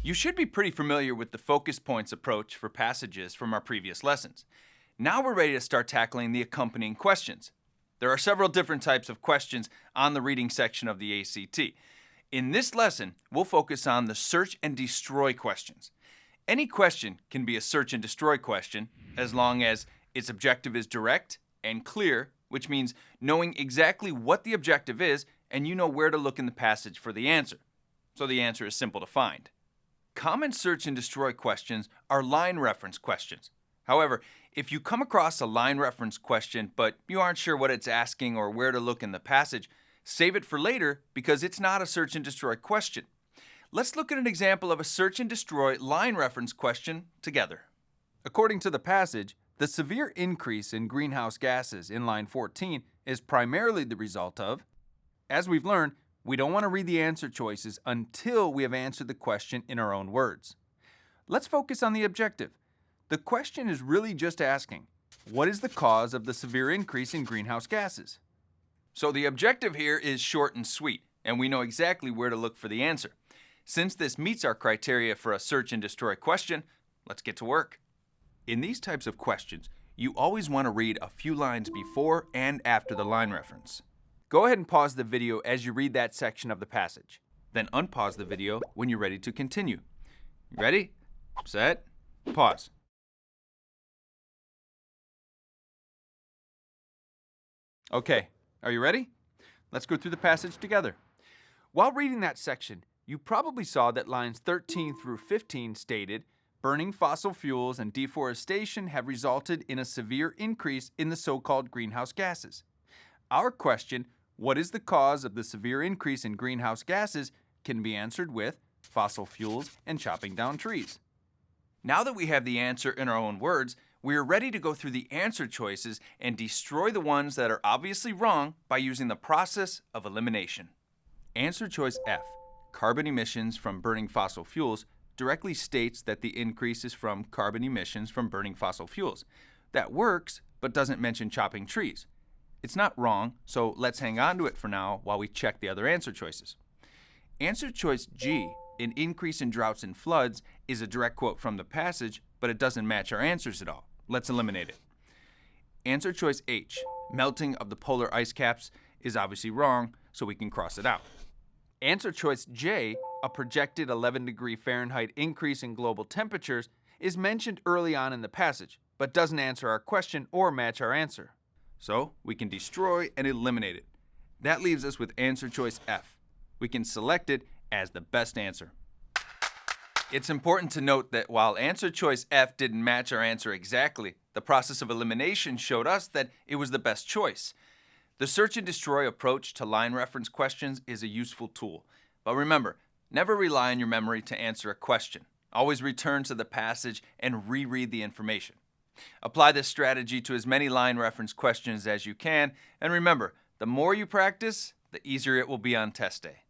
You should be pretty familiar with the focus points approach for passages from our previous lessons. Now we're ready to start tackling the accompanying questions. There are several different types of questions on the reading section of the ACT. In this lesson, we'll focus on the search and destroy questions. Any question can be a search and destroy question as long as its objective is direct and clear, which means knowing exactly what the objective is and you know where to look in the passage for the answer. So the answer is simple to find. Common search and destroy questions are line reference questions. However, if you come across a line reference question but you aren't sure what it's asking or where to look in the passage, save it for later because it's not a search and destroy question. Let's look at an example of a search and destroy line reference question together. According to the passage, the severe increase in greenhouse gases in line 14 is primarily the result of, as we've learned, we don't want to read the answer choices until we have answered the question in our own words. Let's focus on the objective. The question is really just asking, what is the cause of the severe increase in greenhouse gases? So the objective here is short and sweet, and we know exactly where to look for the answer. Since this meets our criteria for a search and destroy question, let's get to work. In these types of questions, you always want to read a few lines before and after the line reference. Go ahead and pause the video as you read that section of the passage. Then unpause the video when you're ready to continue. Ready, set, pause. Okay, are you ready? Let's go through the passage together. While reading that section, you probably saw that lines 13 through 15 stated, burning fossil fuels and deforestation have resulted in a severe increase in the so-called greenhouse gases. Our question, what is the cause of the severe increase in greenhouse gases, can be answered with fossil fuels and chopping down trees. Now that we have the answer in our own words, we are ready to go through the answer choices and destroy the ones that are obviously wrong by using the process of elimination. Answer choice F, carbon emissions from burning fossil fuels, directly states that the increase is from carbon emissions from burning fossil fuels. That works, but doesn't mention chopping trees. It's not wrong, so let's hang on to it for now while we check the other answer choices. Answer choice G, an increase in droughts and floods, is a direct quote from the passage, but it doesn't match our answers at all. Let's eliminate it. Answer choice H, melting of the polar ice caps, is obviously wrong, so we can cross it out. Answer choice J, a projected 11 degree Fahrenheit increase in global temperatures, is mentioned early on in the passage, but doesn't answer our question or match our answer. So we can destroy and eliminate it. That leaves us with answer choice F. We can select it as the best answer. It's important to note that while answer choice F didn't match our answer exactly, the process of elimination showed us that it was the best choice. The search and destroy approach to line reference questions is a useful tool. But remember, never rely on your memory to answer a question. Always return to the passage and reread the information. Apply this strategy to as many line reference questions as you can, and remember, the more you practice, the easier it will be on test day.